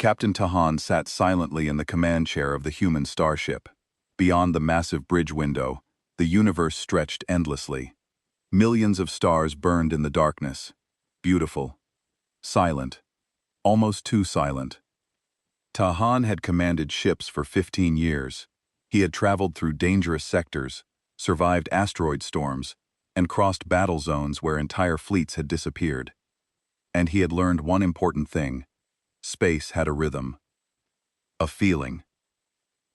Captain Tahan sat silently in the command chair of the human starship. Beyond the massive bridge window, the universe stretched endlessly. Millions of stars burned in the darkness. Beautiful. Silent. Almost too silent. Tahan had commanded ships for 15 years. He had traveled through dangerous sectors, survived asteroid storms, and crossed battle zones where entire fleets had disappeared. And he had learned one important thing. Space had a rhythm. A feeling.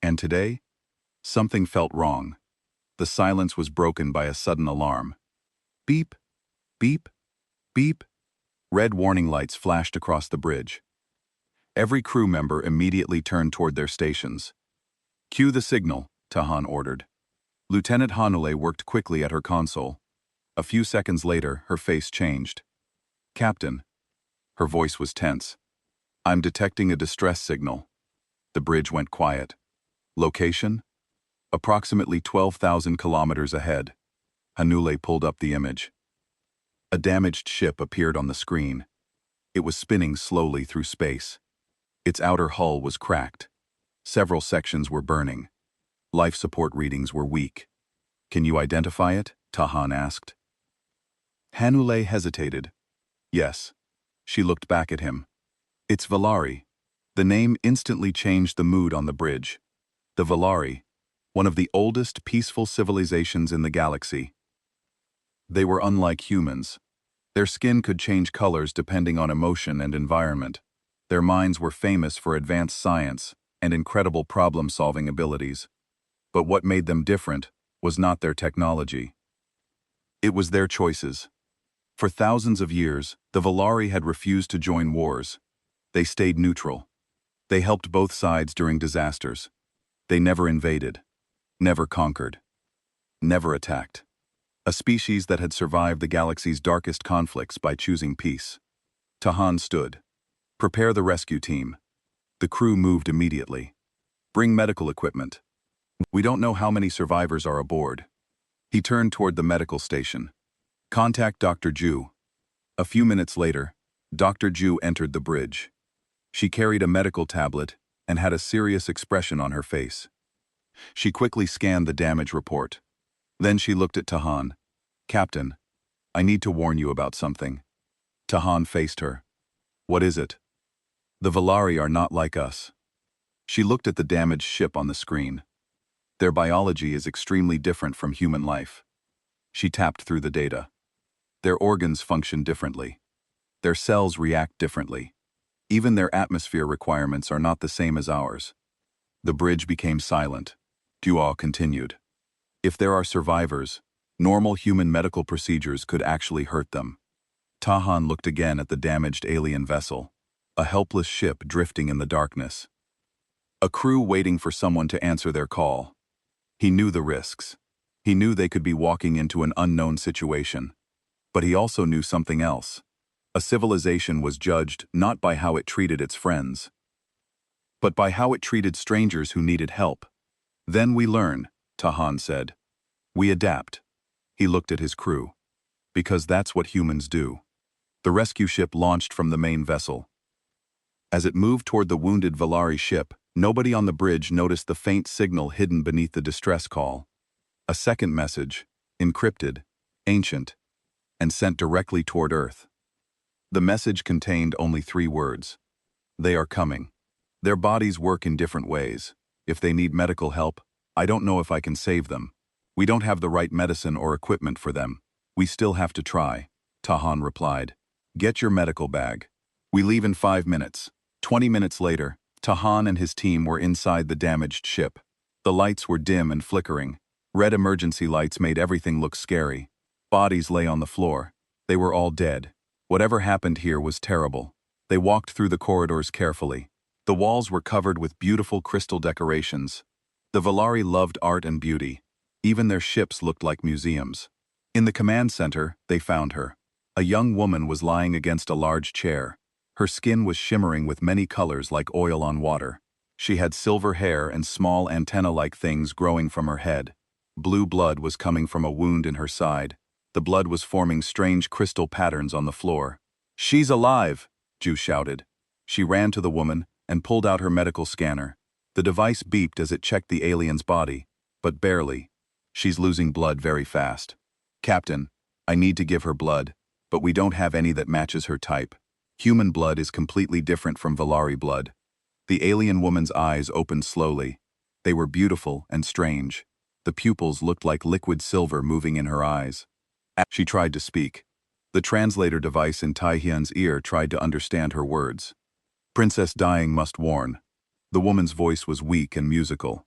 And today, something felt wrong. The silence was broken by a sudden alarm. Beep, beep, beep. Red warning lights flashed across the bridge. Every crew member immediately turned toward their stations. Cue the signal, Tahan ordered. Lieutenant Hanule worked quickly at her console. A few seconds later, her face changed. Captain. Her voice was tense. I'm detecting a distress signal. The bridge went quiet. Location? Approximately 12,000 kilometers ahead. Hanule pulled up the image. A damaged ship appeared on the screen. It was spinning slowly through space. Its outer hull was cracked. Several sections were burning. Life support readings were weak. Can you identify it? Tahan asked. Hanule hesitated. Yes. She looked back at him. It's Valari. The name instantly changed the mood on the bridge. The Valari, one of the oldest peaceful civilizations in the galaxy. They were unlike humans. Their skin could change colors depending on emotion and environment. Their minds were famous for advanced science and incredible problem-solving abilities. But what made them different was not their technology. It was their choices. For thousands of years, the Valari had refused to join wars. They stayed neutral. They helped both sides during disasters. They never invaded, never conquered, never attacked. A species that had survived the galaxy's darkest conflicts by choosing peace. Tahan stood. Prepare the rescue team. The crew moved immediately. Bring medical equipment. We don't know how many survivors are aboard. He turned toward the medical station. Contact Dr. Ju. A few minutes later, Dr. Ju entered the bridge. She carried a medical tablet and had a serious expression on her face. She quickly scanned the damage report. Then she looked at Tahan. Captain, I need to warn you about something. Tahan faced her. What is it? The Valari are not like us. She looked at the damaged ship on the screen. Their biology is extremely different from human life. She tapped through the data. Their organs function differently. Their cells react differently. Even their atmosphere requirements are not the same as ours. The bridge became silent. Duo continued. If there are survivors, normal human medical procedures could actually hurt them. Tahan looked again at the damaged alien vessel, a helpless ship drifting in the darkness. A crew waiting for someone to answer their call. He knew the risks. He knew they could be walking into an unknown situation. But he also knew something else. A civilization was judged not by how it treated its friends, but by how it treated strangers who needed help. Then we learn, Tahan said. We adapt. He looked at his crew. Because that's what humans do. The rescue ship launched from the main vessel. As it moved toward the wounded Valari ship, nobody on the bridge noticed the faint signal hidden beneath the distress call. A second message, encrypted, ancient, and sent directly toward Earth. The message contained only 3 words. They are coming. Their bodies work in different ways. If they need medical help, I don't know if I can save them. We don't have the right medicine or equipment for them. We still have to try, Tahan replied. Get your medical bag. We leave in 5 minutes. 20 minutes later, Tahan and his team were inside the damaged ship. The lights were dim and flickering. Red emergency lights made everything look scary. Bodies lay on the floor. They were all dead. Whatever happened here was terrible. They walked through the corridors carefully. The walls were covered with beautiful crystal decorations. The Valari loved art and beauty. Even their ships looked like museums. In the command center, they found her. A young woman was lying against a large chair. Her skin was shimmering with many colors like oil on water. She had silver hair and small antenna-like things growing from her head. Blue blood was coming from a wound in her side. The blood was forming strange crystal patterns on the floor. She's alive, Ju shouted. She ran to the woman, and pulled out her medical scanner. The device beeped as it checked the alien's body, but barely. She's losing blood very fast. Captain, I need to give her blood, but we don't have any that matches her type. Human blood is completely different from Valari blood. The alien woman's eyes opened slowly. They were beautiful and strange. The pupils looked like liquid silver moving in her eyes. She tried to speak. The translator device in Tai-Hyun's ear tried to understand her words. Princess dying must warn. The woman's voice was weak and musical.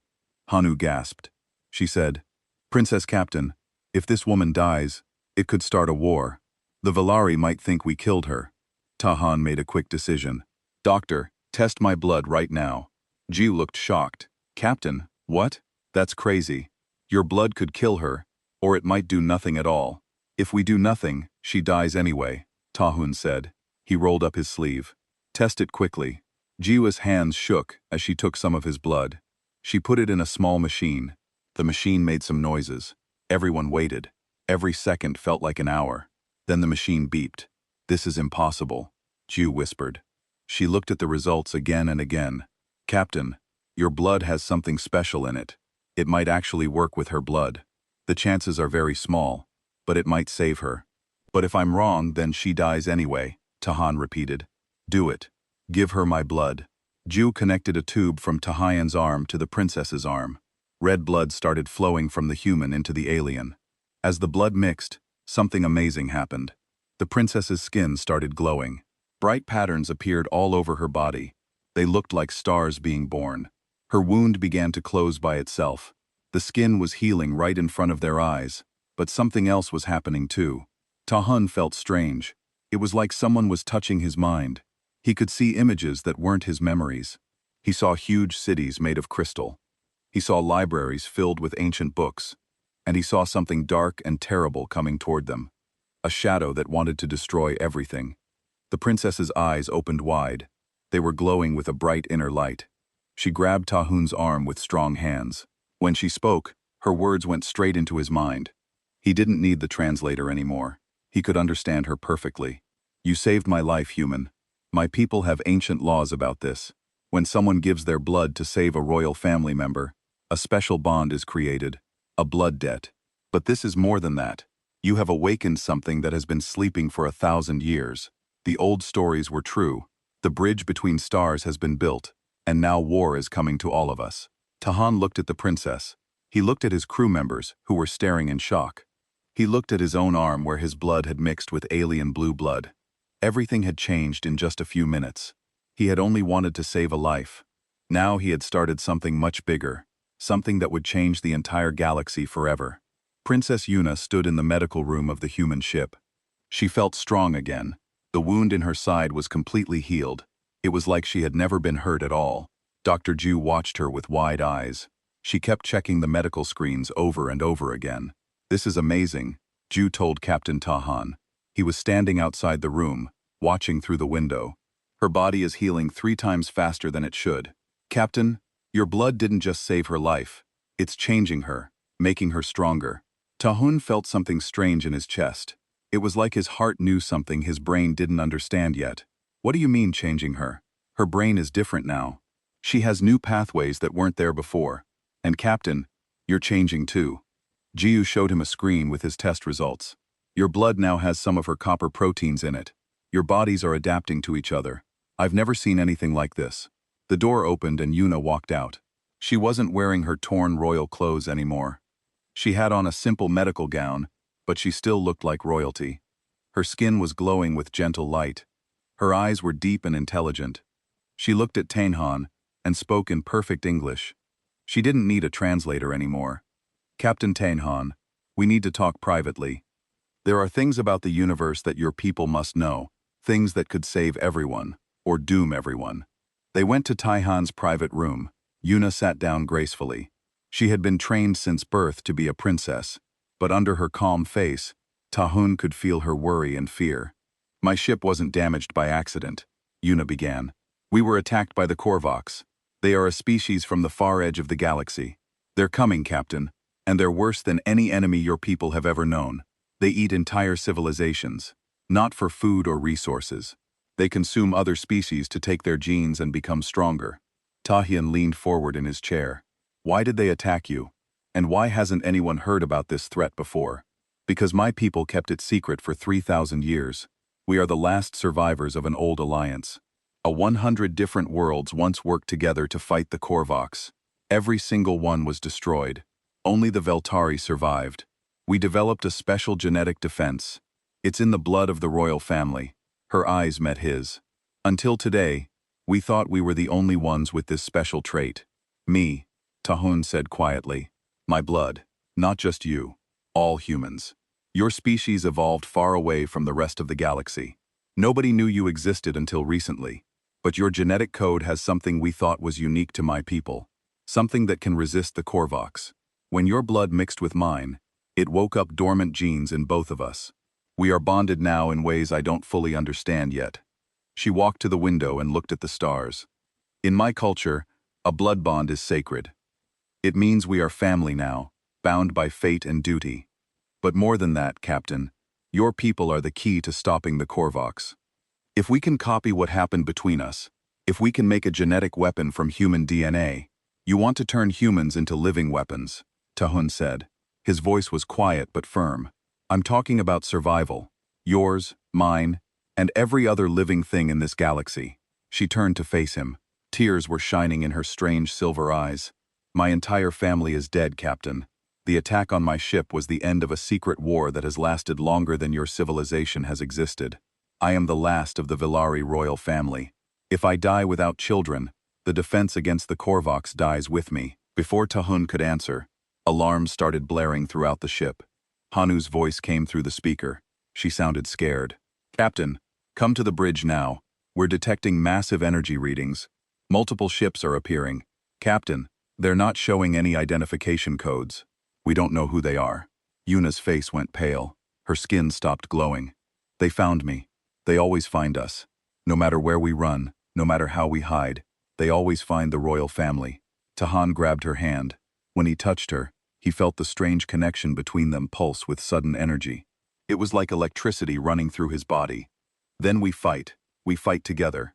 Hanu gasped. She said, Princess Captain, if this woman dies, it could start a war. The Valari might think we killed her. Tahan made a quick decision. Doctor, test my blood right now. Jiu looked shocked. Captain, what? That's crazy. Your blood could kill her, or it might do nothing at all. If we do nothing, she dies anyway, Tahun said. He rolled up his sleeve. Test it quickly. Jiwa's hands shook as she took some of his blood. She put it in a small machine. The machine made some noises. Everyone waited. Every second felt like an hour. Then the machine beeped. This is impossible, Jiu whispered. She looked at the results again and again. Captain, your blood has something special in it. It might actually work with her blood. The chances are very small, but it might save her. But if I'm wrong, then she dies anyway, Tahan repeated. Do it. Give her my blood. Jiu connected a tube from Tahan's arm to the princess's arm. Red blood started flowing from the human into the alien. As the blood mixed, something amazing happened. The princess's skin started glowing. Bright patterns appeared all over her body. They looked like stars being born. Her wound began to close by itself. The skin was healing right in front of their eyes, but something else was happening too. Tahun felt strange. It was like someone was touching his mind. He could see images that weren't his memories. He saw huge cities made of crystal. He saw libraries filled with ancient books. And he saw something dark and terrible coming toward them. A shadow that wanted to destroy everything. The princess's eyes opened wide. They were glowing with a bright inner light. She grabbed Tahun's arm with strong hands. When she spoke, her words went straight into his mind. He didn't need the translator anymore. He could understand her perfectly. You saved my life, human. My people have ancient laws about this. When someone gives their blood to save a royal family member, a special bond is created, a blood debt. But this is more than that. You have awakened something that has been sleeping for 1,000 years. The old stories were true. The bridge between stars has been built, and now war is coming to all of us. Tahan looked at the princess. He looked at his crew members, who were staring in shock. He looked at his own arm where his blood had mixed with alien blue blood. Everything had changed in just a few minutes. He had only wanted to save a life. Now he had started something much bigger, something that would change the entire galaxy forever. Princess Yuna stood in the medical room of the human ship. She felt strong again. The wound in her side was completely healed. It was like she had never been hurt at all. Dr. Ju watched her with wide eyes. She kept checking the medical screens over and over again. This is amazing, Ju told Captain Tahan. He was standing outside the room, watching through the window. Her body is healing 3 times faster than it should. Captain, your blood didn't just save her life. It's changing her, making her stronger. Tahun felt something strange in his chest. It was like his heart knew something his brain didn't understand yet. What do you mean changing her? Her brain is different now. She has new pathways that weren't there before. And Captain, you're changing too. Jiu showed him a screen with his test results. Your blood now has some of her copper proteins in it. Your bodies are adapting to each other. I've never seen anything like this. The door opened and Yuna walked out. She wasn't wearing her torn royal clothes anymore. She had on a simple medical gown, but she still looked like royalty. Her skin was glowing with gentle light. Her eyes were deep and intelligent. She looked at Tainhan and spoke in perfect English. She didn't need a translator anymore. Captain Tainhan, we need to talk privately. There are things about the universe that your people must know, things that could save everyone, or doom everyone. They went to Taihan's private room. Yuna sat down gracefully. She had been trained since birth to be a princess, but under her calm face, Tahun could feel her worry and fear. My ship wasn't damaged by accident, Yuna began. We were attacked by the Korvoks. They are a species from the far edge of the galaxy. They're coming, Captain, and they're worse than any enemy your people have ever known. They eat entire civilizations, not for food or resources. They consume other species to take their genes and become stronger. Tahian leaned forward in his chair. Why did they attack you? And why hasn't anyone heard about this threat before? Because my people kept it secret for 3,000 years. We are the last survivors of an old alliance. 100 different worlds once worked together to fight the Korvoks. Every single one was destroyed. Only the Veltari survived. We developed a special genetic defense. It's in the blood of the royal family. Her eyes met his. Until today, we thought we were the only ones with this special trait. Me, Tahun said quietly. My blood, not just you. All humans. Your species evolved far away from the rest of the galaxy. Nobody knew you existed until recently. But your genetic code has something we thought was unique to my people. Something that can resist the Korvoks. When your blood mixed with mine, it woke up dormant genes in both of us. We are bonded now in ways I don't fully understand yet. She walked to the window and looked at the stars. In my culture, a blood bond is sacred. It means we are family now, bound by fate and duty. But more than that, Captain, your people are the key to stopping the Korvoks. If we can copy what happened between us, if we can make a genetic weapon from human DNA, you want to turn humans into living weapons, Tahun said. His voice was quiet but firm. I'm talking about survival. Yours, mine, and every other living thing in this galaxy. She turned to face him. Tears were shining in her strange silver eyes. My entire family is dead, Captain. The attack on my ship was the end of a secret war that has lasted longer than your civilization has existed. I am the last of the Villari royal family. If I die without children, the defense against the Korvoks dies with me. Before Tahun could answer, alarms started blaring throughout the ship. Hanu's voice came through the speaker. She sounded scared. Captain, come to the bridge now. We're detecting massive energy readings. Multiple ships are appearing. Captain, they're not showing any identification codes. We don't know who they are. Yuna's face went pale. Her skin stopped glowing. They found me. They always find us. No matter where we run, no matter how we hide, they always find the royal family. Tahan grabbed her hand. When he touched her, he felt the strange connection between them pulse with sudden energy. It was like electricity running through his body. Then we fight together.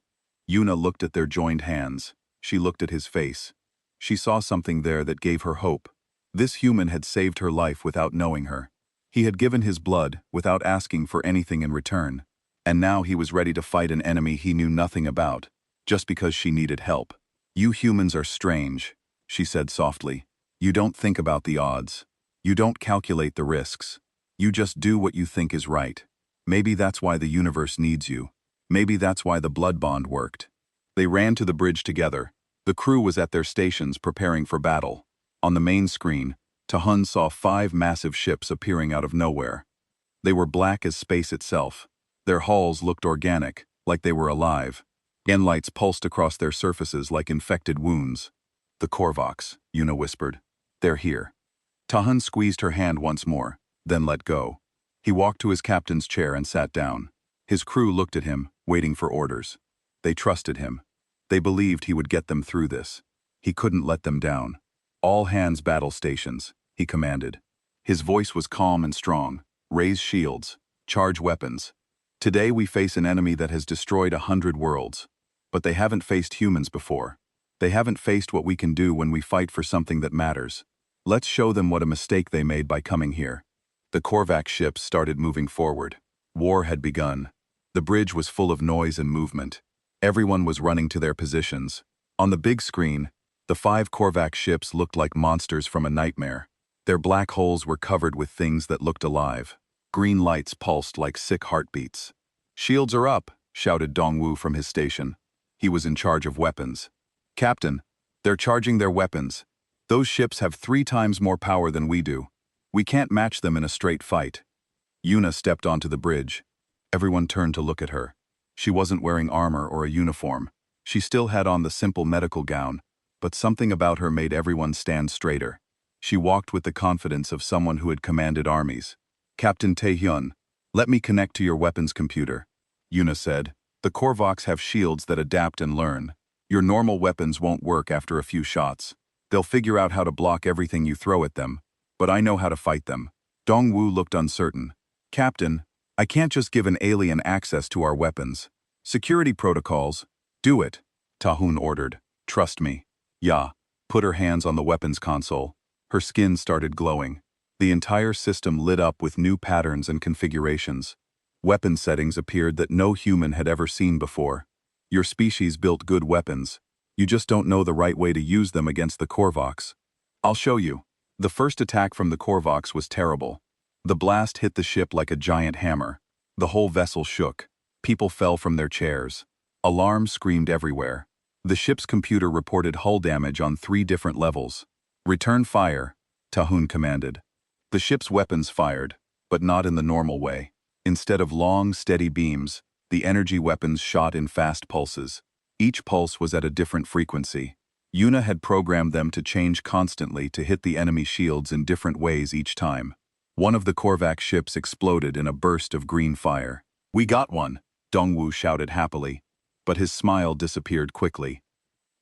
Yuna looked at their joined hands. She looked at his face. She saw something there that gave her hope. This human had saved her life without knowing her. He had given his blood without asking for anything in return. And now he was ready to fight an enemy he knew nothing about, just because she needed help. You humans are strange, she said softly. You don't think about the odds. You don't calculate the risks. You just do what you think is right. Maybe that's why the universe needs you. Maybe that's why the blood bond worked. They ran to the bridge together. The crew was at their stations preparing for battle. On the main screen, Tahun saw 5 massive ships appearing out of nowhere. They were black as space itself. Their hulls looked organic, like they were alive. Gen lights pulsed across their surfaces like infected wounds. The Korvoks, Yuna whispered. They're here. Tahun squeezed her hand once more, then let go. He walked to his captain's chair and sat down. His crew looked at him, waiting for orders. They trusted him. They believed he would get them through this. He couldn't let them down. All hands battle stations, he commanded. His voice was calm and strong. Raise shields. Charge weapons. Today we face an enemy that has destroyed 100 worlds. But they haven't faced humans before. They haven't faced what we can do when we fight for something that matters. Let's show them what a mistake they made by coming here. The Korvax ships started moving forward. War had begun. The bridge was full of noise and movement. Everyone was running to their positions. On the big screen, the 5 Korvax ships looked like monsters from a nightmare. Their black holes were covered with things that looked alive. Green lights pulsed like sick heartbeats. Shields are up, shouted Dongwu from his station. He was in charge of weapons. Captain, they're charging their weapons. Those ships have 3 times more power than we do. We can't match them in a straight fight. Yuna stepped onto the bridge. Everyone turned to look at her. She wasn't wearing armor or a uniform. She still had on the simple medical gown, but something about her made everyone stand straighter. She walked with the confidence of someone who had commanded armies. Captain Taehyun, let me connect to your weapons computer. Yuna said, the Korvoks have shields that adapt and learn. Your normal weapons won't work after a few shots. They'll figure out how to block everything you throw at them, but I know how to fight them. Dongwu looked uncertain. Captain, I can't just give an alien access to our weapons. Security protocols. Do it, Tahun ordered. Trust me. Ya put her hands on the weapons console. Her skin started glowing. The entire system lit up with new patterns and configurations. Weapon settings appeared that no human had ever seen before. Your species built good weapons. You just don't know the right way to use them against the Korvoks. I'll show you. The first attack from the Korvoks was terrible. The blast hit the ship like a giant hammer. The whole vessel shook. People fell from their chairs. Alarms screamed everywhere. The ship's computer reported hull damage on 3 different levels. Return fire, Tahun commanded. The ship's weapons fired, but not in the normal way. Instead of long, steady beams, the energy weapons shot in fast pulses. Each pulse was at a different frequency. Yuna had programmed them to change constantly to hit the enemy shields in different ways each time. One of the Korvac ships exploded in a burst of green fire. "We got one," Dongwu shouted happily, but his smile disappeared quickly.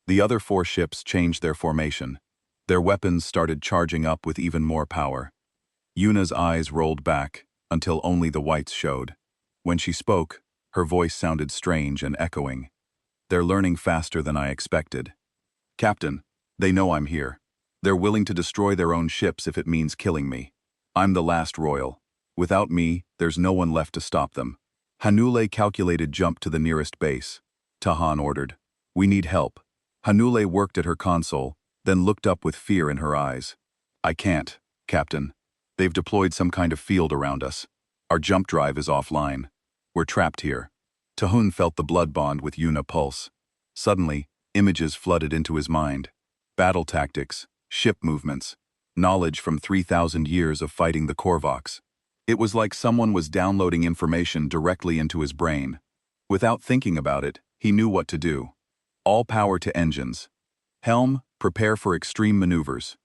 The other 4 ships changed their formation. Their weapons started charging up with even more power. Yuna's eyes rolled back, until only the whites showed. When she spoke, her voice sounded strange and echoing. "They're learning faster than I expected. Captain, they know I'm here. They're willing to destroy their own ships if it means killing me. I'm the last royal. Without me, there's no one left to stop them." Hanule calculated jump to the nearest base. Tahan ordered. "We need help." Hanule worked at her console, then looked up with fear in her eyes. "I can't, Captain. They've deployed some kind of field around us. Our jump drive is offline. We're trapped here." Tahun felt the blood bond with Yuna pulse. Suddenly, images flooded into his mind. Battle tactics, ship movements, knowledge from 3,000 years of fighting the Korvoks. It was like someone was downloading information directly into his brain. Without thinking about it, he knew what to do. All power to engines. Helm, prepare for extreme maneuvers.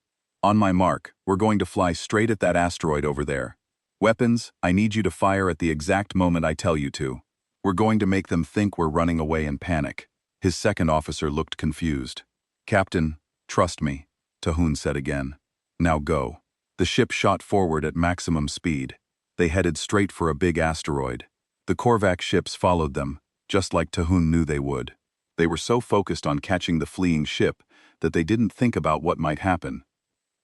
On my mark, we're going to fly straight at that asteroid over there. Weapons, I need you to fire at the exact moment I tell you to. We're going to make them think we're running away in panic. His second officer looked confused. "Captain, trust me," Tahun said again. "Now go." The ship shot forward at maximum speed. They headed straight for a big asteroid. The Korvac ships followed them, just like Tahun knew they would. They were so focused on catching the fleeing ship that they didn't think about what might happen.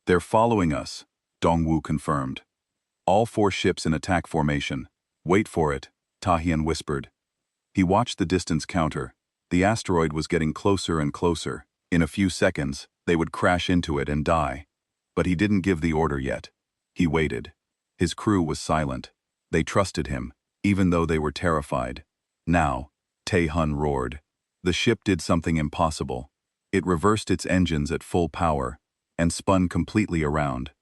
"They're following us," Dongwu confirmed. "All 4 ships in attack formation. Wait for it," Tahian whispered. He watched the distance counter. The asteroid was getting closer and closer. In a few seconds, they would crash into it and die. But he didn't give the order yet. He waited. His crew was silent. They trusted him, even though they were terrified. Now, Tae-hun roared. The ship did something impossible. It reversed its engines at full power and spun completely around.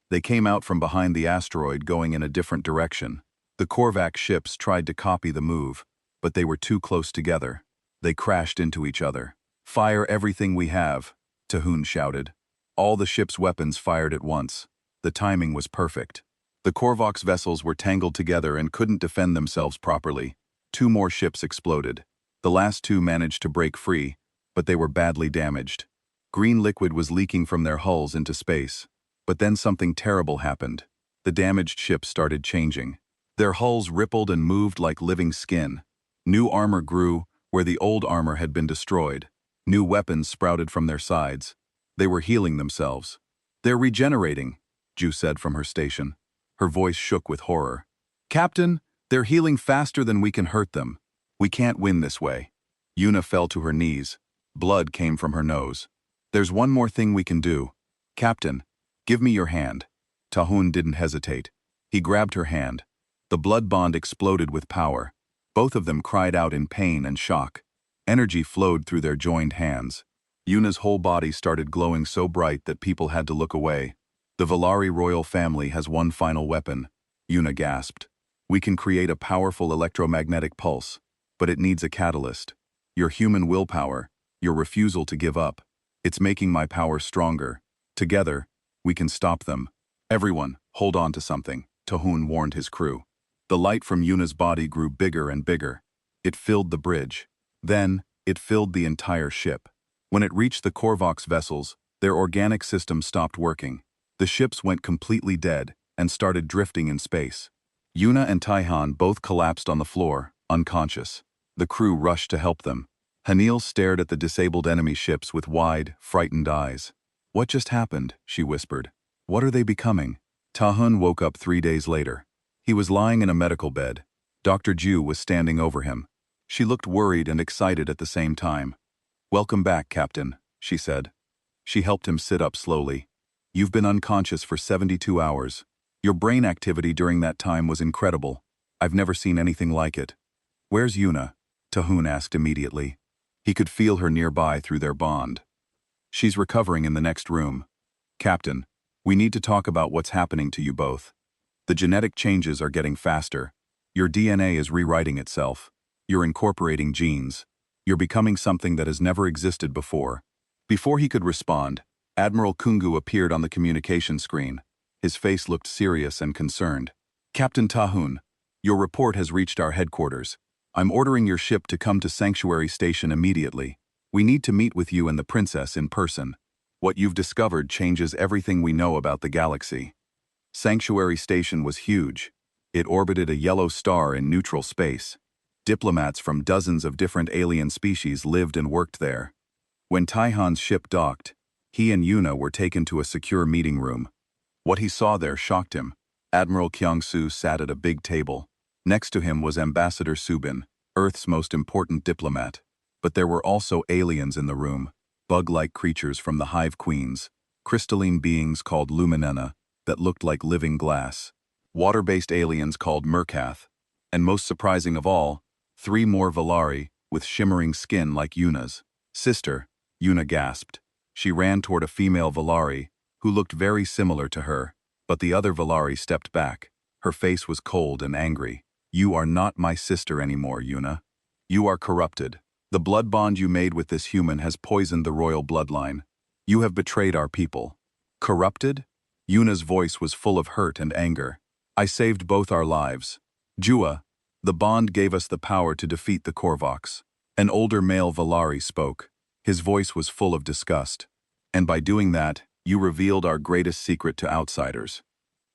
They came out from behind the asteroid going in a different direction. The Korvac ships tried to copy the move, but they were too close together. They crashed into each other. "Fire everything we have," Tahun shouted. All the ship's weapons fired at once. The timing was perfect. The Korvoks vessels were tangled together and couldn't defend themselves properly. 2 more ships exploded. The last 2 managed to break free, but they were badly damaged. Green liquid was leaking from their hulls into space. But then something terrible happened. The damaged ships started changing. Their hulls rippled and moved like living skin. New armor grew where the old armor had been destroyed. New weapons sprouted from their sides. They were healing themselves. "They're regenerating," Ju said from her station. Her voice shook with horror. "Captain, they're healing faster than we can hurt them. We can't win this way." Yuna fell to her knees. Blood came from her nose. "There's one more thing we can do. Captain, give me your hand." Tahun didn't hesitate. He grabbed her hand. The blood bond exploded with power. Both of them cried out in pain and shock. Energy flowed through their joined hands. Yuna's whole body started glowing so bright that people had to look away. "The Valari royal family has one final weapon," Yuna gasped. "We can create a powerful electromagnetic pulse, but it needs a catalyst. Your human willpower, your refusal to give up. It's making my power stronger. Together, we can stop them. Everyone, hold on to something," Tahun warned his crew. The light from Yuna's body grew bigger and bigger. It filled the bridge. Then, it filled the entire ship. When it reached the Korvoks vessels, their organic system stopped working. The ships went completely dead and started drifting in space. Yuna and Taihan both collapsed on the floor, unconscious. The crew rushed to help them. Hanil stared at the disabled enemy ships with wide, frightened eyes. "What just happened?" she whispered. "What are they becoming?" Tahun woke up 3 days later. He was lying in a medical bed. Dr. Ju was standing over him. She looked worried and excited at the same time. "Welcome back, Captain," she said. She helped him sit up slowly. "You've been unconscious for 72 hours. Your brain activity during that time was incredible. I've never seen anything like it." "Where's Yuna?" Tahun asked immediately. He could feel her nearby through their bond. "She's recovering in the next room. Captain, we need to talk about what's happening to you both. The genetic changes are getting faster. Your DNA is rewriting itself. You're incorporating genes. You're becoming something that has never existed before." Before he could respond, Admiral Kungu appeared on the communication screen. His face looked serious and concerned. "Captain Tahun, your report has reached our headquarters. I'm ordering your ship to come to Sanctuary Station immediately. We need to meet with you and the Princess in person. What you've discovered changes everything we know about the galaxy." Sanctuary Station was huge. It orbited a yellow star in neutral space. Diplomats from dozens of different alien species lived and worked there. When Taihan's ship docked, he and Yuna were taken to a secure meeting room. What he saw there shocked him. Admiral Kyung-soo sat at a big table. Next to him was Ambassador Subin, Earth's most important diplomat. But there were also aliens in the room, bug-like creatures from the Hive Queens, crystalline beings called Luminena that looked like living glass, water-based aliens called Merkath, and most surprising of all, 3 more Valari with shimmering skin like Yuna's. "Sister," Yuna gasped. She ran toward a female Valari, who looked very similar to her, but the other Valari stepped back. Her face was cold and angry. "You are not my sister anymore, Yuna. You are corrupted. The blood bond you made with this human has poisoned the royal bloodline. You have betrayed our people." "Corrupted?" Yuna's voice was full of hurt and anger. "I saved both our lives. Jua, the bond gave us the power to defeat the Korvoks." An older male Valari spoke. His voice was full of disgust. "And by doing that, you revealed our greatest secret to outsiders.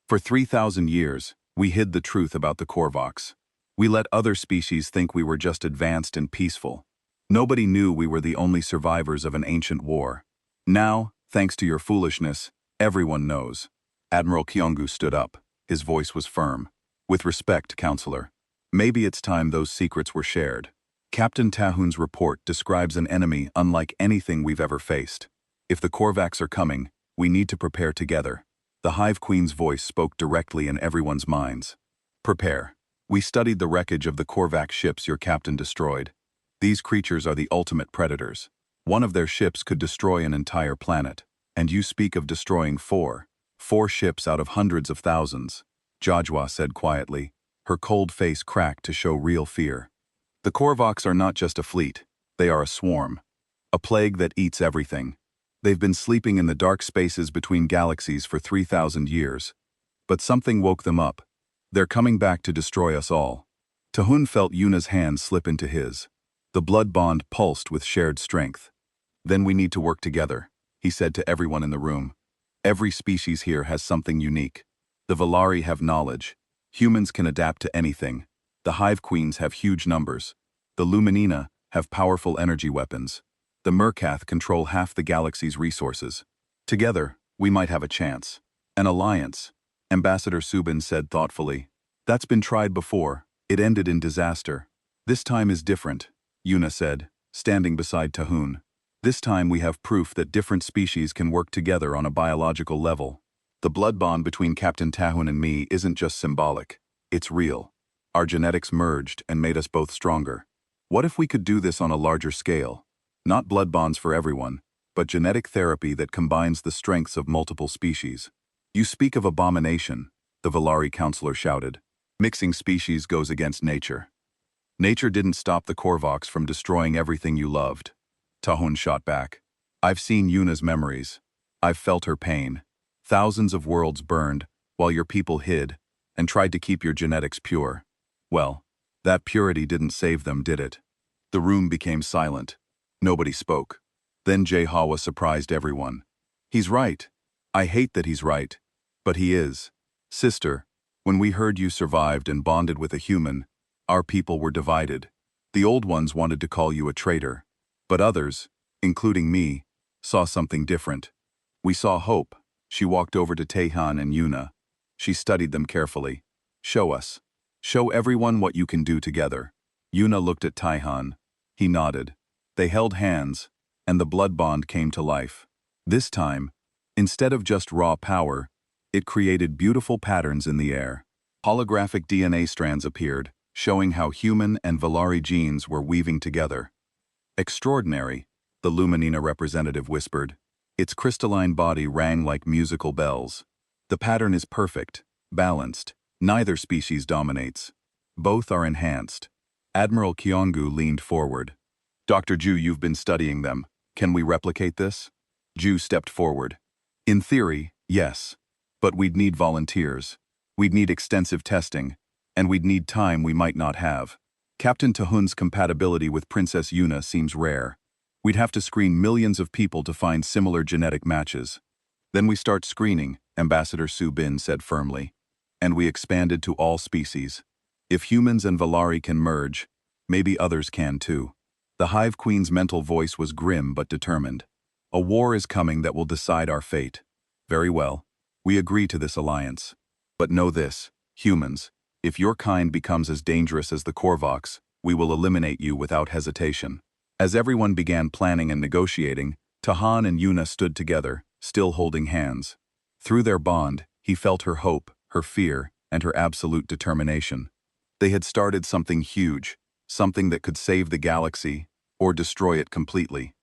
For 3,000 years, we hid the truth about the Korvoks. We let other species think we were just advanced and peaceful. Nobody knew we were the only survivors of an ancient war. Now, thanks to your foolishness, everyone knows." Admiral Kyongu stood up. His voice was firm. "With respect, Counselor, maybe it's time those secrets were shared. Captain Tahun's report describes an enemy unlike anything we've ever faced. If the Korvax are coming, we need to prepare together." The Hive Queen's voice spoke directly in everyone's minds. "Prepare. We studied the wreckage of the Korvax ships your captain destroyed. These creatures are the ultimate predators. One of their ships could destroy an entire planet. And you speak of destroying 4 ships out of hundreds of thousands," Jajwa said quietly. Her cold face cracked to show real fear. "The Korvoks are not just a fleet. They are a swarm. A plague that eats everything. They've been sleeping in the dark spaces between galaxies for 3,000 years. But something woke them up. They're coming back to destroy us all." Tahun felt Yuna's hand slip into his. The blood bond pulsed with shared strength. "Then we need to work together," he said to everyone in the room. "Every species here has something unique. The Valari have knowledge. Humans can adapt to anything. The Hive Queens have huge numbers. The Luminina have powerful energy weapons. The Merkath control half the galaxy's resources. Together, we might have a chance. An alliance," Ambassador Subin said thoughtfully. "That's been tried before. It ended in disaster. This time is different," Yuna said, standing beside Tahun. "This time we have proof that different species can work together on a biological level. The blood bond between Captain Tahun and me isn't just symbolic. It's real. Our genetics merged and made us both stronger. What if we could do this on a larger scale? Not blood bonds for everyone, but genetic therapy that combines the strengths of multiple species." "You speak of abomination," the Valari counselor shouted. "Mixing species goes against nature. Nature didn't stop the Korvoks from destroying everything you loved." Tahun shot back. "I've seen Yuna's memories. I've felt her pain. Thousands of worlds burned, while your people hid, and tried to keep your genetics pure. Well, that purity didn't save them, did it?" The room became silent. Nobody spoke. Then Jahawa surprised everyone. "He's right. I hate that he's right. But he is. Sister, when we heard you survived and bonded with a human, our people were divided. The old ones wanted to call you a traitor. But others, including me, saw something different. We saw hope. She walked over to Taehan and Yuna. She studied them carefully. Show us. Show everyone what you can do together. Yuna looked at Taehan. He nodded. They held hands, and the blood bond came to life. This time, instead of just raw power, it created beautiful patterns in the air. Holographic DNA strands appeared, showing how human and Valari genes were weaving together. Extraordinary, the Luminina representative whispered. Its crystalline body rang like musical bells. The pattern is perfect, balanced. Neither species dominates. Both are enhanced. Admiral Kyongu leaned forward. Dr. Ju, you've been studying them. Can we replicate this? Ju stepped forward. In theory, yes. But we'd need volunteers. We'd need extensive testing. And we'd need time we might not have. Captain Tahun's compatibility with Princess Yuna seems rare. We'd have to screen millions of people to find similar genetic matches. Then we start screening, Ambassador Su Bin said firmly. And we expanded to all species. If humans and Valari can merge, maybe others can too. The Hive Queen's mental voice was grim but determined. A war is coming that will decide our fate. Very well. We agree to this alliance. But know this, humans, if your kind becomes as dangerous as the Korvoks, we will eliminate you without hesitation. As everyone began planning and negotiating, Tahan and Yuna stood together, still holding hands. Through their bond, he felt her hope, her fear, and her absolute determination. They had started something huge, something that could save the galaxy, or destroy it completely.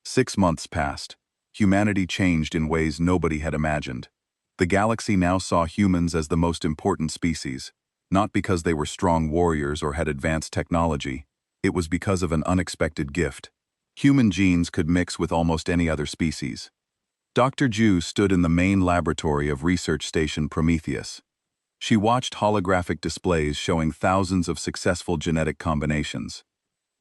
6 months passed. Humanity changed in ways nobody had imagined. The galaxy now saw humans as the most important species, not because they were strong warriors or had advanced technology. It was because of an unexpected gift. Human genes could mix with almost any other species. Dr. Ju stood in the main laboratory of Research Station Prometheus. She watched holographic displays showing thousands of successful genetic combinations.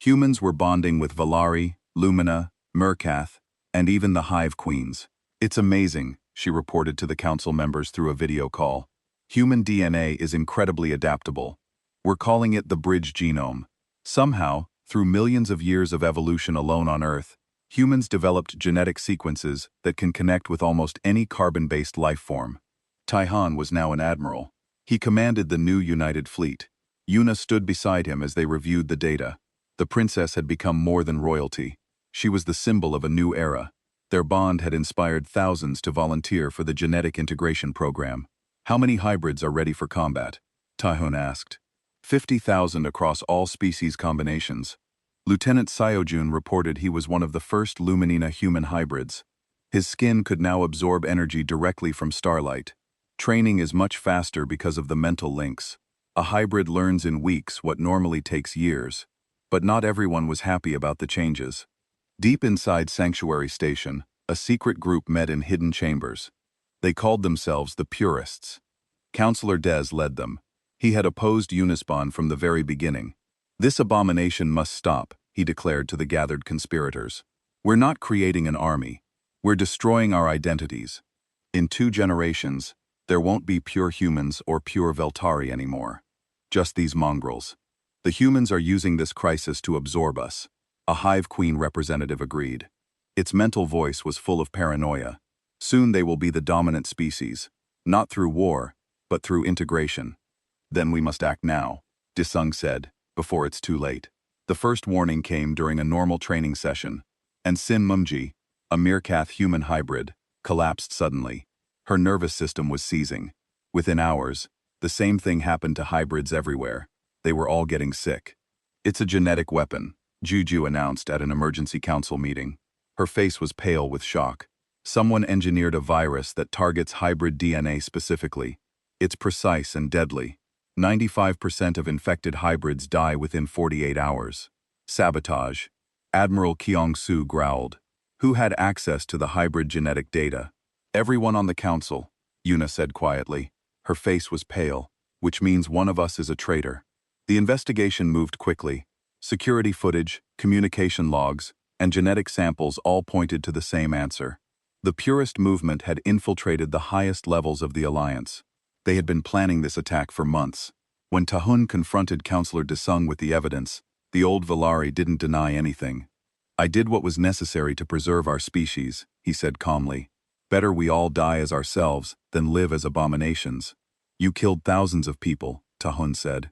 Humans were bonding with Valari, Lumina, Mercath, and even the Hive Queens. It's amazing, she reported to the council members through a video call. Human DNA is incredibly adaptable. We're calling it the bridge genome. Somehow, through millions of years of evolution alone on Earth, humans developed genetic sequences that can connect with almost any carbon-based life form. Taihan was now an admiral. He commanded the new United Fleet. Yuna stood beside him as they reviewed the data. The princess had become more than royalty. She was the symbol of a new era. Their bond had inspired thousands to volunteer for the genetic integration program. How many hybrids are ready for combat? Taihun asked. 50,000 across all species combinations. Lieutenant Syojun reported he was one of the first Luminina human hybrids. His skin could now absorb energy directly from starlight. Training is much faster because of the mental links. A hybrid learns in weeks what normally takes years. But not everyone was happy about the changes. Deep inside Sanctuary Station, a secret group met in hidden chambers. They called themselves the Purists. Counselor Des led them. He had opposed Unisbon from the very beginning. This abomination must stop, he declared to the gathered conspirators. We're not creating an army. We're destroying our identities. In 2 generations, there won't be pure humans or pure Veltari anymore. Just these mongrels. The humans are using this crisis to absorb us. A Hive Queen representative agreed. Its mental voice was full of paranoia. Soon they will be the dominant species, not through war, but through integration. Then we must act now, Disung said, before it's too late. The first warning came during a normal training session, and Sin Mumji, a Meerkath human hybrid, collapsed suddenly. Her nervous system was seizing. Within hours, the same thing happened to hybrids everywhere. They were all getting sick. It's a genetic weapon, Juju announced at an emergency council meeting. Her face was pale with shock. Someone engineered a virus that targets hybrid DNA specifically. It's precise and deadly. 95% of infected hybrids die within 48 hours. Sabotage. Admiral Kyong-soo growled. Who had access to the hybrid genetic data? Everyone on the council, Yuna said quietly. Her face was pale, which means one of us is a traitor. The investigation moved quickly. Security footage, communication logs, and genetic samples all pointed to the same answer. The Purist movement had infiltrated the highest levels of the Alliance. They had been planning this attack for months. When Tahun confronted Counselor Disung with the evidence, The old Valari didn't deny anything. "I did what was necessary to preserve our species," he said calmly. "Better we all die as ourselves than live as abominations." "You killed thousands of people," Tahun said.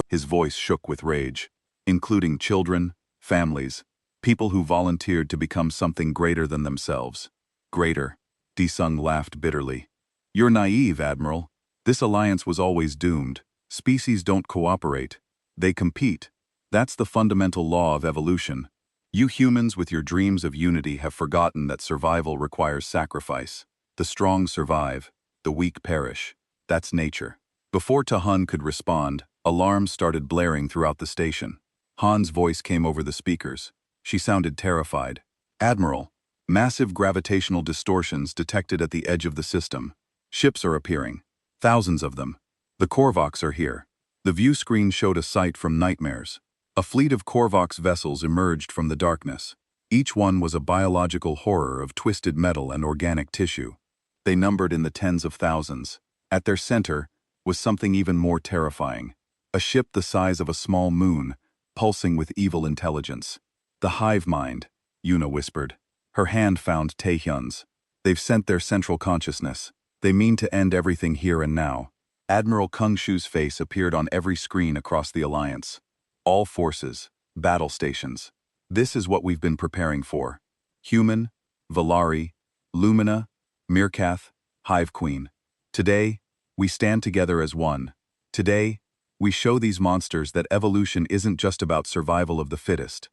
His voice shook with rage, including children, families, people who volunteered to become something greater than themselves. "Greater," Disung laughed bitterly. "You're naive, Admiral. This alliance was always doomed. Species don't cooperate. They compete. That's the fundamental law of evolution. You humans with your dreams of unity have forgotten that survival requires sacrifice. The strong survive, the weak perish. That's nature." Before Tahun could respond, alarms started blaring throughout the station. Han's voice came over the speakers. She sounded terrified. "Admiral, massive gravitational distortions detected at the edge of the system. Ships are appearing. Thousands of them. The Korvoks are here." The view screen showed a sight from nightmares. A fleet of Korvoks vessels emerged from the darkness. Each one was a biological horror of twisted metal and organic tissue. They numbered in the tens of thousands. At their center was something even more terrifying. A ship the size of a small moon, pulsing with evil intelligence. "The hive mind," Yuna whispered. Her hand found Taehyun's. "They've sent their central consciousness. They mean to end everything here and now." Admiral Kung Shu's face appeared on every screen across the Alliance. "All forces, battle stations. This is what we've been preparing for. Human, Valari, Lumina, Mirkath, Hive Queen. Today, we stand together as one. Today, we show these monsters that evolution isn't just about survival of the fittest.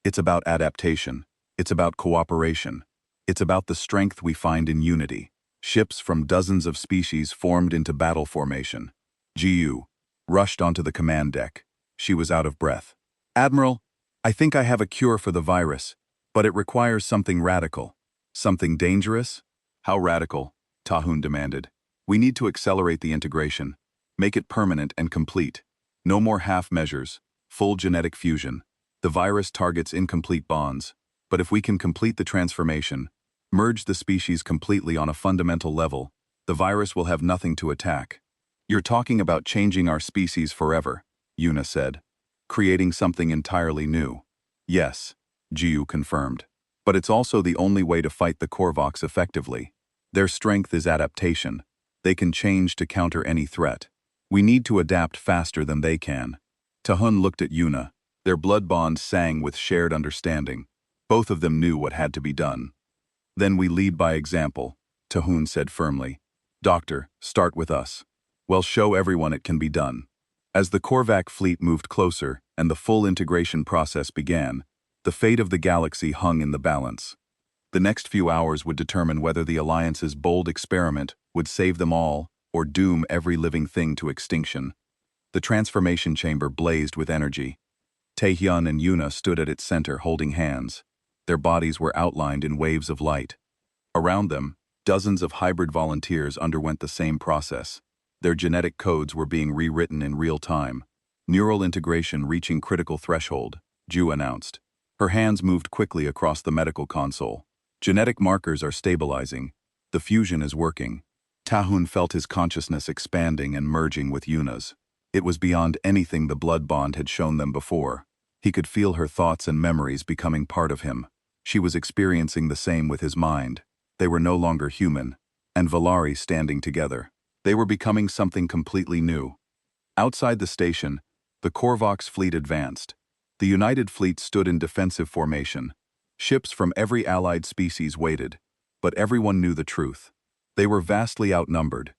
It's about adaptation. It's about cooperation. It's about the strength we find in unity." Ships from dozens of species formed into battle formation. Jiu rushed onto the command deck. She was out of breath. "Admiral, I think I have a cure for the virus, but it requires something radical. Something dangerous?" "How radical?" Tahun demanded. "We need to accelerate the integration. Make it permanent and complete. No more half measures. Full genetic fusion. The virus targets incomplete bonds. But if we can complete the transformation, merge the species completely on a fundamental level, the virus will have nothing to attack." "You're talking about changing our species forever," Yuna said. "Creating something entirely new." "Yes," Jiu confirmed. "But it's also the only way to fight the Korvoks effectively. Their strength is adaptation. They can change to counter any threat. We need to adapt faster than they can." Tahun looked at Yuna. Their blood bond sang with shared understanding. Both of them knew what had to be done. "Then we lead by example," Tahun said firmly. "Doctor, start with us. Well, show everyone it can be done." As the Korvac fleet moved closer and the full integration process began, the fate of the galaxy hung in the balance. The next few hours would determine whether the Alliance's bold experiment would save them all or doom every living thing to extinction. The transformation chamber blazed with energy. Taehyun and Yuna stood at its center holding hands. Their bodies were outlined in waves of light. Around them, dozens of hybrid volunteers underwent the same process. Their genetic codes were being rewritten in real time. Neural integration reaching critical threshold, Ju announced. Her hands moved quickly across the medical console. "Genetic markers are stabilizing. The fusion is working." Tahun felt his consciousness expanding and merging with Yuna's. It was beyond anything the blood bond had shown them before. He could feel her thoughts and memories becoming part of him. She was experiencing the same with his mind. They were no longer human, and Valari standing together. They were becoming something completely new. Outside the station, the Korvoks fleet advanced. The United Fleet stood in defensive formation. Ships from every allied species waited, but everyone knew the truth. They were vastly outnumbered.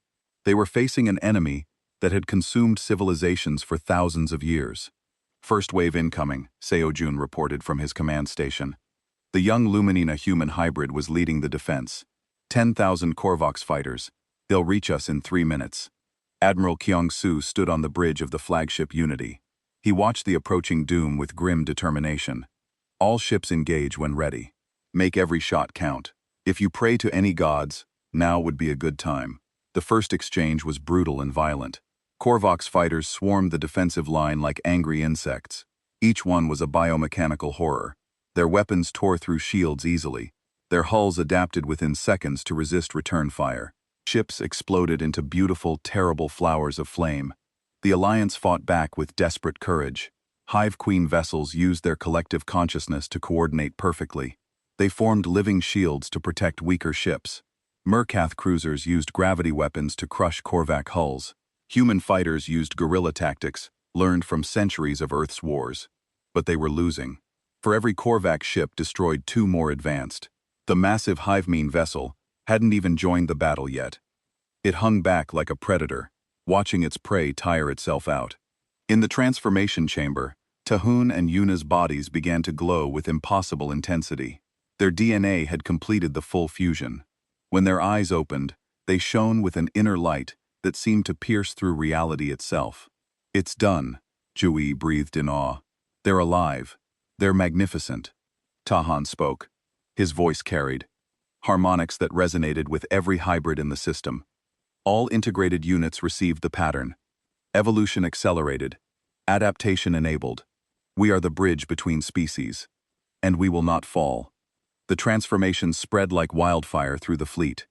They were facing an enemy that had consumed civilizations for thousands of years. "First wave incoming," Seojun reported from his command station. The young Luminina human hybrid was leading the defense. 10,000 Korvoks fighters. They'll reach us in 3 minutes. Admiral Kyung-soo stood on the bridge of the flagship Unity. He watched the approaching doom with grim determination. "All ships engage when ready. Make every shot count. If you pray to any gods, now would be a good time." The first exchange was brutal and violent. Korvoks fighters swarmed the defensive line like angry insects. Each one was a biomechanical horror. Their weapons tore through shields easily. Their hulls adapted within seconds to resist return fire. Ships exploded into beautiful, terrible flowers of flame. The Alliance fought back with desperate courage. Hive Queen vessels used their collective consciousness to coordinate perfectly. They formed living shields to protect weaker ships. Mercath cruisers used gravity weapons to crush Korvac hulls. Human fighters used guerrilla tactics, learned from centuries of Earth's wars. But they were losing. For every Korvac ship destroyed two more advanced. The massive Hivemine vessel hadn't even joined the battle yet. It hung back like a predator, watching its prey tire itself out. In the transformation chamber, Tahun and Yuna's bodies began to glow with impossible intensity. Their DNA had completed the full fusion. When their eyes opened, they shone with an inner light that seemed to pierce through reality itself. "It's done," Jui breathed in awe. "They're alive. They're magnificent." Tahan spoke. His voice carried harmonics that resonated with every hybrid in the system. All integrated units received the pattern. Evolution accelerated. Adaptation enabled. We are the bridge between species. And we will not fall. The transformation spread like wildfire through the fleet.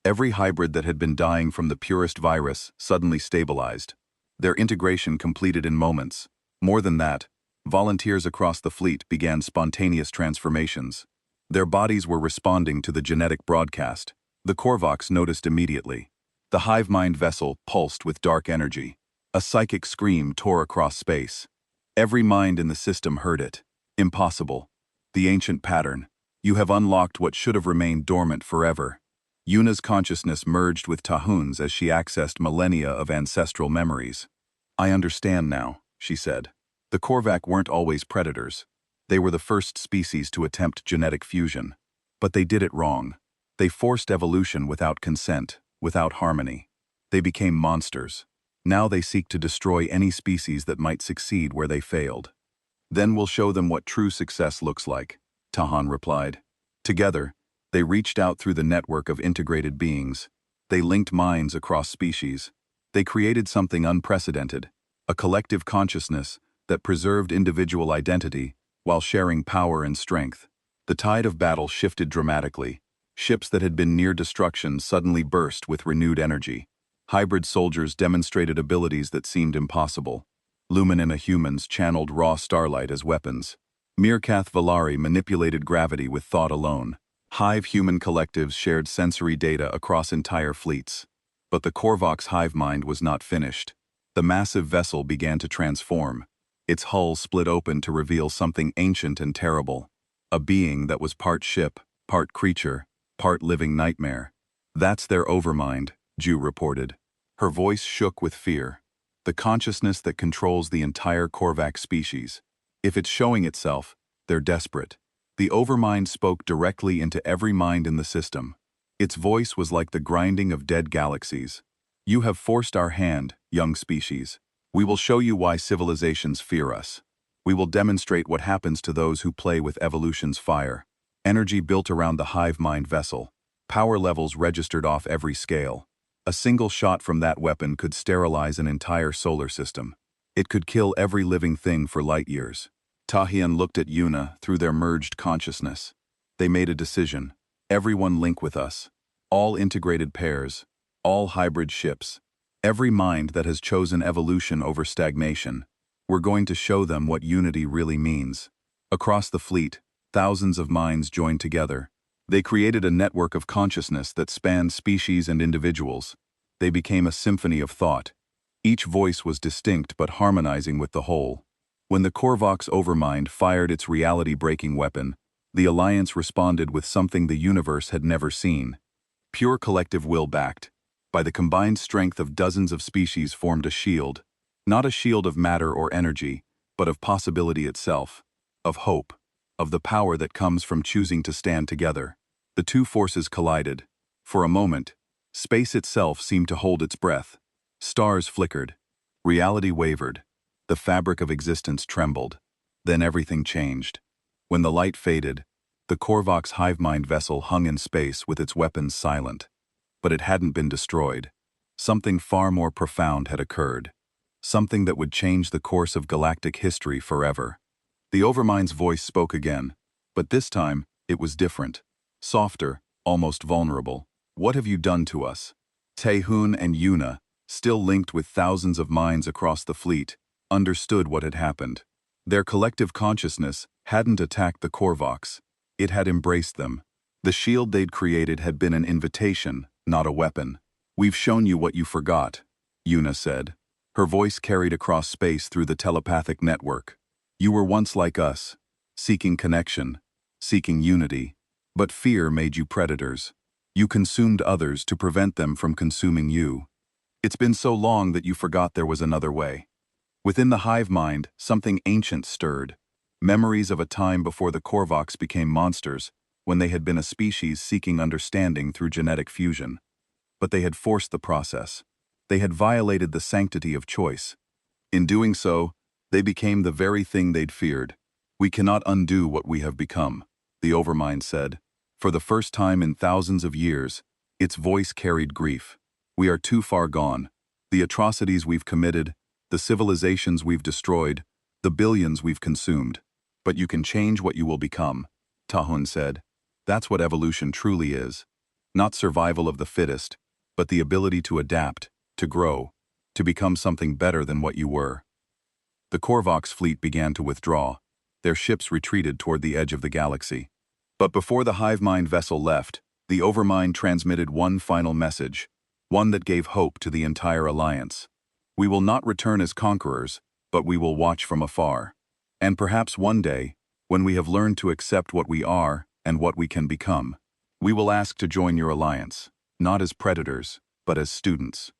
Every hybrid that had been dying from the purest virus suddenly stabilized. Their integration completed in moments. More than that, volunteers across the fleet began spontaneous transformations. Their bodies were responding to the genetic broadcast. The Korvacs noticed immediately. The hive-mind vessel pulsed with dark energy. A psychic scream tore across space. Every mind in the system heard it. Impossible. The ancient pattern. You have unlocked what should have remained dormant forever. Yuna's consciousness merged with Tahun's as she accessed millennia of ancestral memories. "I understand now," she said. The Korvac weren't always predators. They were the first species to attempt genetic fusion. But they did it wrong. They forced evolution without consent, without harmony. They became monsters. Now they seek to destroy any species that might succeed where they failed. "Then we'll show them what true success looks like," Tahan replied. Together, they reached out through the network of integrated beings. They linked minds across species. They created something unprecedented, a collective consciousness that preserved individual identity while sharing power and strength. The tide of battle shifted dramatically. Ships that had been near destruction suddenly burst with renewed energy. Hybrid soldiers demonstrated abilities that seemed impossible. Luminina humans channeled raw starlight as weapons. Mirkath Valari manipulated gravity with thought alone. Hive human collectives shared sensory data across entire fleets. But the Korvac's hive mind was not finished. The massive vessel began to transform. Its hull split open to reveal something ancient and terrible. A being that was part ship, part creature, part living nightmare. "That's their overmind," Ju reported. Her voice shook with fear. "The consciousness that controls the entire Korvac species. If it's showing itself, they're desperate." The overmind spoke directly into every mind in the system. Its voice was like the grinding of dead galaxies. "You have forced our hand, young species. We will show you why civilizations fear us. We will demonstrate what happens to those who play with evolution's fire." Energy built around the hive mind vessel. Power levels registered off every scale. A single shot from that weapon could sterilize an entire solar system. It could kill every living thing for light years. Tahian looked at Yuna through their merged consciousness. They made a decision. Everyone link with us. All integrated pairs. All hybrid ships. Every mind that has chosen evolution over stagnation. We're going to show them what unity really means. Across the fleet, thousands of minds joined together. They created a network of consciousness that spanned species and individuals. They became a symphony of thought. Each voice was distinct but harmonizing with the whole. When the Korvac's overmind fired its reality-breaking weapon, the Alliance responded with something the universe had never seen. Pure collective will backed. By the combined strength of dozens of species formed a shield. Not a shield of matter or energy, but of possibility itself. Of hope. Of the power that comes from choosing to stand together. The two forces collided. For a moment, space itself seemed to hold its breath. Stars flickered. Reality wavered. The fabric of existence trembled. Then everything changed. When the light faded, the Korvac's hive-mind vessel hung in space with its weapons silent. But it hadn't been destroyed. Something far more profound had occurred. Something that would change the course of galactic history forever. The Overmind's voice spoke again, but this time, it was different. Softer, almost vulnerable. "What have you done to us?" Taehun and Yuna, still linked with thousands of minds across the fleet, understood what had happened. Their collective consciousness hadn't attacked the Korvox. It had embraced them. The shield they'd created had been an invitation, not a weapon. "We've shown you what you forgot," Yuna said. Her voice carried across space through the telepathic network. "You were once like us, seeking connection, seeking unity. But fear made you predators. You consumed others to prevent them from consuming you. It's been so long that you forgot there was another way." Within the hive mind, something ancient stirred. Memories of a time before the Korvox became monsters, when they had been a species seeking understanding through genetic fusion. But they had forced the process. They had violated the sanctity of choice. In doing so, they became the very thing they'd feared. "We cannot undo what we have become," the Overmind said. For the first time in thousands of years, its voice carried grief. "We are too far gone. The atrocities we've committed, the civilizations we've destroyed, the billions we've consumed. But you can change what you will become," Tahun said. "That's what evolution truly is. Not survival of the fittest, but the ability to adapt, to grow, to become something better than what you were." The Korvox fleet began to withdraw. Their ships retreated toward the edge of the galaxy. But before the Hivemind vessel left, the Overmind transmitted one final message, one that gave hope to the entire alliance. "We will not return as conquerors, but we will watch from afar. And perhaps one day, when we have learned to accept what we are and what we can become, we will ask to join your alliance, not as predators, but as students."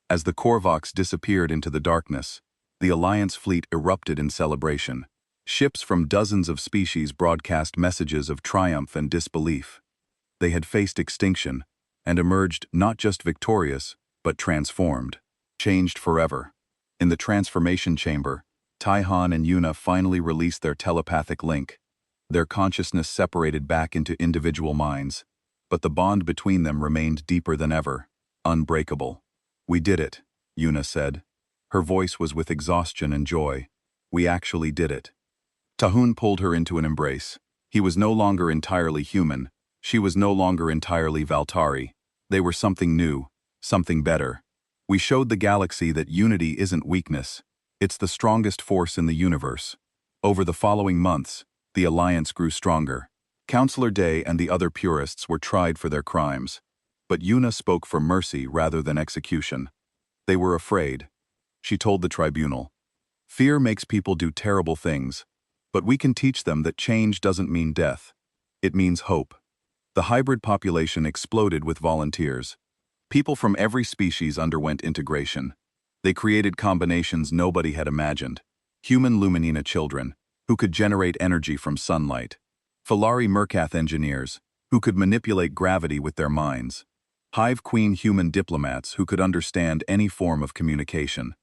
As the Korvox disappeared into the darkness, the Alliance fleet erupted in celebration. Ships from dozens of species broadcast messages of triumph and disbelief. They had faced extinction and emerged not just victorious, but transformed, changed forever. In the transformation chamber, Taihan and Yuna finally released their telepathic link. Their consciousness separated back into individual minds, but the bond between them remained deeper than ever, unbreakable. "We did it," Yuna said. Her voice was with exhaustion and joy. "We actually did it." Tahun pulled her into an embrace. He was no longer entirely human. She was no longer entirely Valtari. They were something new, something better. "We showed the galaxy that unity isn't weakness. It's the strongest force in the universe." Over the following months, the alliance grew stronger. Counselor Day and the other purists were tried for their crimes. But Yuna spoke for mercy rather than execution. They were afraid. She told the tribunal, "Fear makes people do terrible things, but we can teach them that change doesn't mean death. It means hope." The hybrid population exploded with volunteers. People from every species underwent integration. They created combinations nobody had imagined. Human Luminina children, who could generate energy from sunlight. Falari Mercath engineers, who could manipulate gravity with their minds. Hive Queen human diplomats who could understand any form of communication.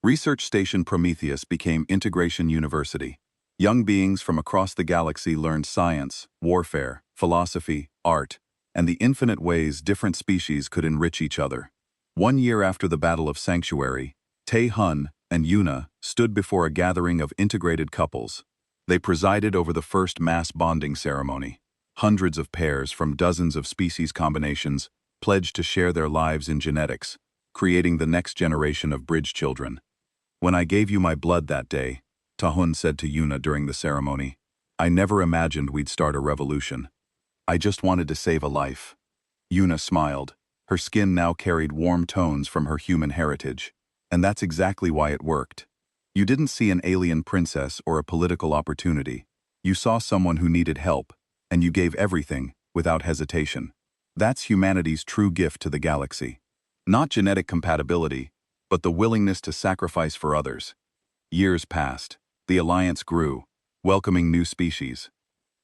Research Station Prometheus became Integration University. Young beings from across the galaxy learned science, warfare, philosophy, art, and the infinite ways different species could enrich each other. 1 year after the Battle of Sanctuary, Tae Hun and Yuna stood before a gathering of integrated couples. They presided over the first mass bonding ceremony. Hundreds of pairs from dozens of species combinations pledged to share their lives in genetics, creating the next generation of bridge children. "When I gave you my blood that day," Tahun said to Yuna during the ceremony, "I never imagined we'd start a revolution. I just wanted to save a life." Yuna smiled. Her skin now carried warm tones from her human heritage. "And that's exactly why it worked. You didn't see an alien princess or a political opportunity. You saw someone who needed help, and you gave everything, without hesitation. That's humanity's true gift to the galaxy. Not genetic compatibility, but the willingness to sacrifice for others." Years passed. The alliance grew, welcoming new species.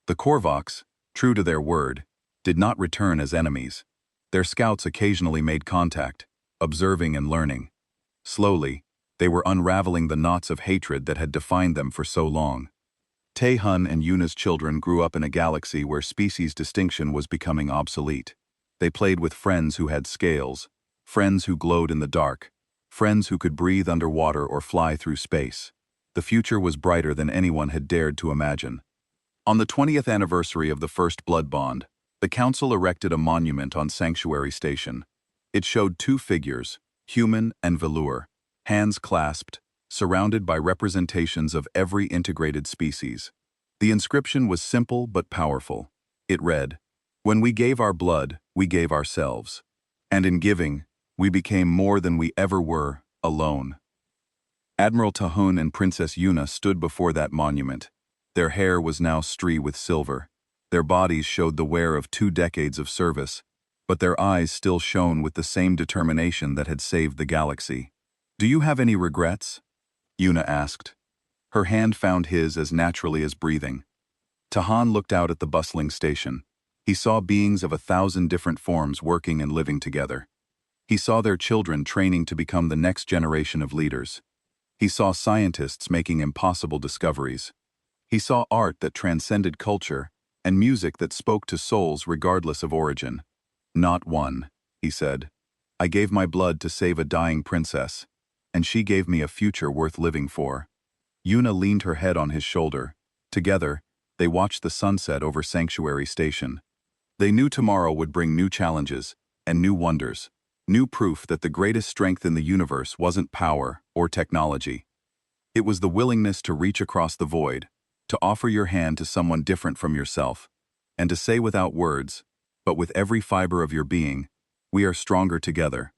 The Korvox, true to their word, did not return as enemies. Their scouts occasionally made contact, observing and learning. Slowly, they were unraveling the knots of hatred that had defined them for so long. Tae-hun and Yuna's children grew up in a galaxy where species distinction was becoming obsolete. They played with friends who had scales, friends who glowed in the dark, friends who could breathe underwater or fly through space. The future was brighter than anyone had dared to imagine. On the 20th anniversary of the first blood bond, the council erected a monument on Sanctuary Station. It showed two figures, human and velour, hands clasped, surrounded by representations of every integrated species. The inscription was simple but powerful. It read, "When we gave our blood, we gave ourselves. And in giving, we became more than we ever were, alone." Admiral Tahun and Princess Yuna stood before that monument. Their hair was now streaked with silver. Their bodies showed the wear of 2 decades of service, but their eyes still shone with the same determination that had saved the galaxy. "Do you have any regrets?" Yuna asked. Her hand found his as naturally as breathing. Tahan looked out at the bustling station. He saw beings of 1,000 different forms working and living together. He saw their children training to become the next generation of leaders. He saw scientists making impossible discoveries. He saw art that transcended culture and music that spoke to souls regardless of origin. "Not one," he said. "I gave my blood to save a dying princess, and she gave me a future worth living for." Yuna leaned her head on his shoulder. Together, they watched the sunset over Sanctuary Station. They knew tomorrow would bring new challenges and new wonders, new proof that the greatest strength in the universe wasn't power or technology. It was the willingness to reach across the void, to offer your hand to someone different from yourself, and to say without words, but with every fiber of your being, "We are stronger together."